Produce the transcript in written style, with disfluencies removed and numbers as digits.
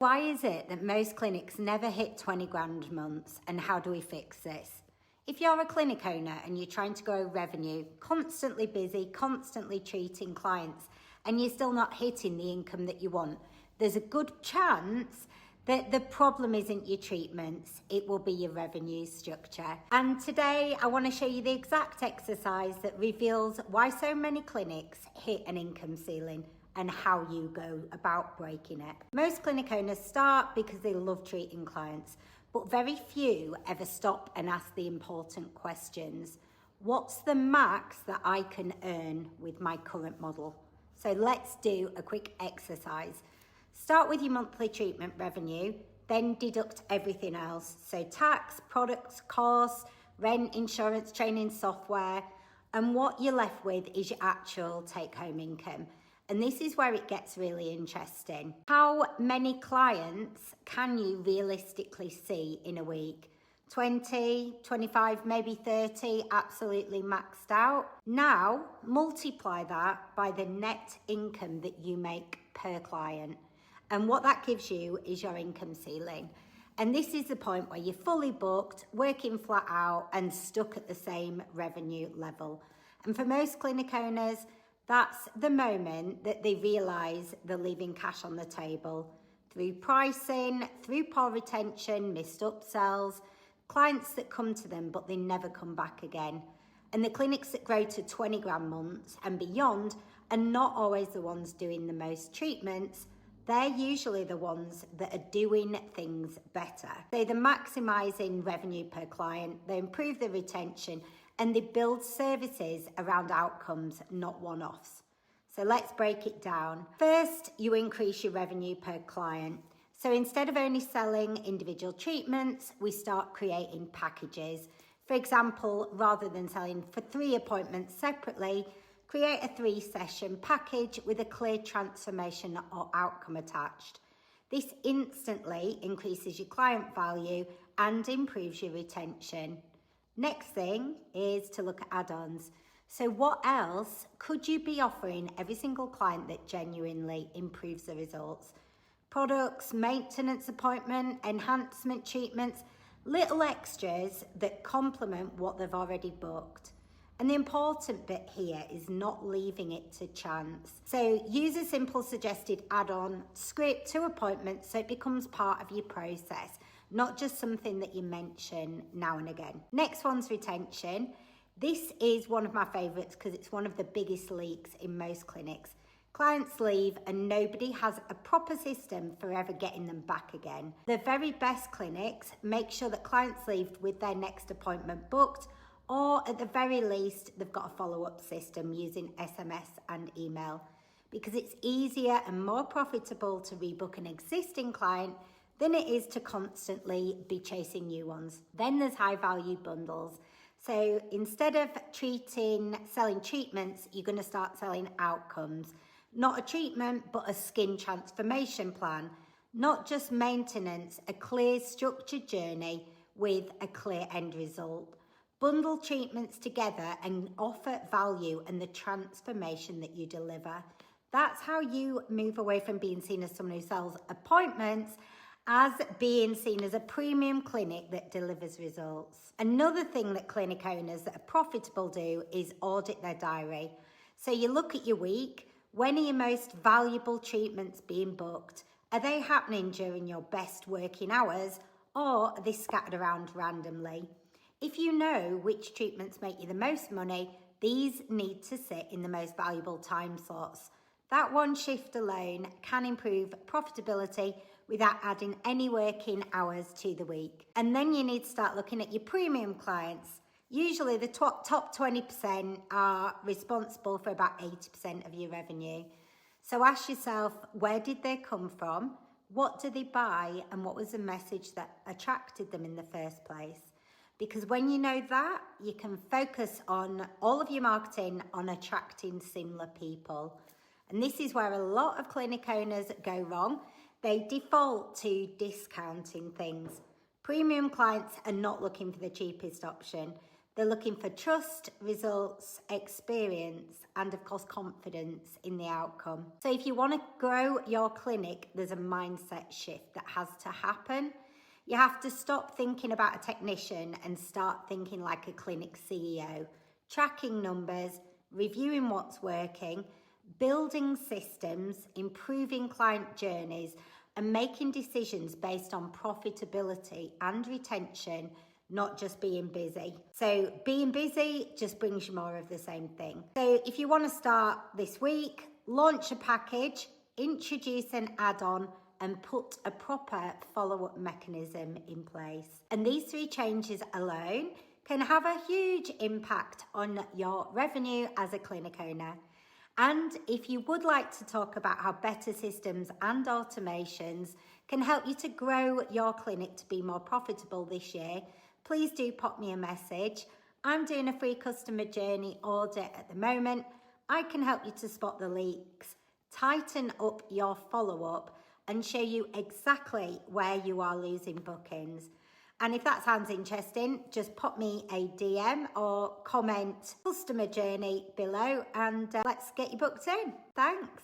Why is it that most clinics never hit 20 grand months, and how do we fix this? If you're a clinic owner and you're trying to grow revenue, constantly busy, constantly treating clients, and you're still not hitting the income that you want, there's a good chance that the problem isn't your treatments, it will be your revenue structure. And today I want to show you the exact exercise that reveals why so many clinics hit an income ceiling and how you go about breaking it. Most clinic owners start because they love treating clients, but very few ever stop and ask the important questions. What's the max that I can earn with my current model? So let's do a quick exercise. Start with your monthly treatment revenue, then deduct everything else. So tax, products, costs, rent, insurance, training, software, and what you're left with is your actual take-home income. And this is where it gets really interesting. How many clients can you realistically see in a week? 20, 25, maybe 30, absolutely maxed out. Now, multiply that by the net income that you make per client. And what that gives you is your income ceiling. And this is the point where you're fully booked, working flat out, and stuck at the same revenue level. And for most clinic owners, that's the moment that they realise they're leaving cash on the table through pricing, through poor retention, missed upsells, clients that come to them but they never come back again. And the clinics that grow to 20 grand months and beyond are not always the ones doing the most treatments. They're usually the ones that are doing things better. They're maximising revenue per client, they improve the retention, and they build services around outcomes, not one-offs. So let's break it down. First, you increase your revenue per client. So instead of only selling individual treatments, we start creating packages. For example, rather than selling for 3 appointments separately, create a 3-session package with a clear transformation or outcome attached. This instantly increases your client value and improves your retention. Next thing is to look at add-ons. So what else could you be offering every single client that genuinely improves the results? Products, maintenance appointment, enhancement treatments, little extras that complement what they've already booked. And the important bit here is not leaving it to chance. So use a simple suggested add-on script to appointments so it becomes part of your process, not just something that you mention now and again. Next one's retention. This is one of my favorites because it's one of the biggest leaks in most clinics. Clients leave and nobody has a proper system for ever getting them back again. The very best clinics make sure that clients leave with their next appointment booked, or at the very least, they've got a follow-up system using SMS and email, because it's easier and more profitable to rebook an existing client than it is to constantly be chasing new ones. Then there's high-value bundles. So instead of selling treatments, you're going to start selling outcomes. Not a treatment, but a skin transformation plan. Not just maintenance, a clear structured journey with a clear end result. Bundle treatments together and offer value and the transformation that you deliver. That's how you move away from being seen as someone who sells appointments as being seen as a premium clinic that delivers results. Another thing that clinic owners that are profitable do is audit their diary. So you look at your week, when are your most valuable treatments being booked? Are they happening during your best working hours, or are they scattered around randomly? If you know which treatments make you the most money, these need to sit in the most valuable time slots. That one shift alone can improve profitability without adding any working hours to the week. And then you need to start looking at your premium clients. Usually the top 20% are responsible for about 80% of your revenue. So ask yourself, where did they come from? What do they buy? And what was the message that attracted them in the first place? Because when you know that, you can focus on all of your marketing on attracting similar people. And this is where a lot of clinic owners go wrong. They default to discounting things. Premium clients are not looking for the cheapest option. They're looking for trust, results, experience, and of course, confidence in the outcome. So if you want to grow your clinic, there's a mindset shift that has to happen. You have to stop thinking about a technician and start thinking like a clinic CEO, tracking numbers, reviewing what's working, building systems, improving client journeys, and making decisions based on profitability and retention, not just being busy. So being busy just brings you more of the same thing. So if you want to start this week, launch a package, introduce an add-on, and put a proper follow-up mechanism in place. And these 3 changes alone can have a huge impact on your revenue as a clinic owner. And if you would like to talk about how better systems and automations can help you to grow your clinic to be more profitable this year, please do pop me a message. I'm doing a free customer journey audit at the moment. I can help you to spot the leaks, tighten up your follow-up, and show you exactly where you are losing bookings. And if that sounds interesting, just pop me a DM or comment customer journey below and let's get you booked in. Thanks.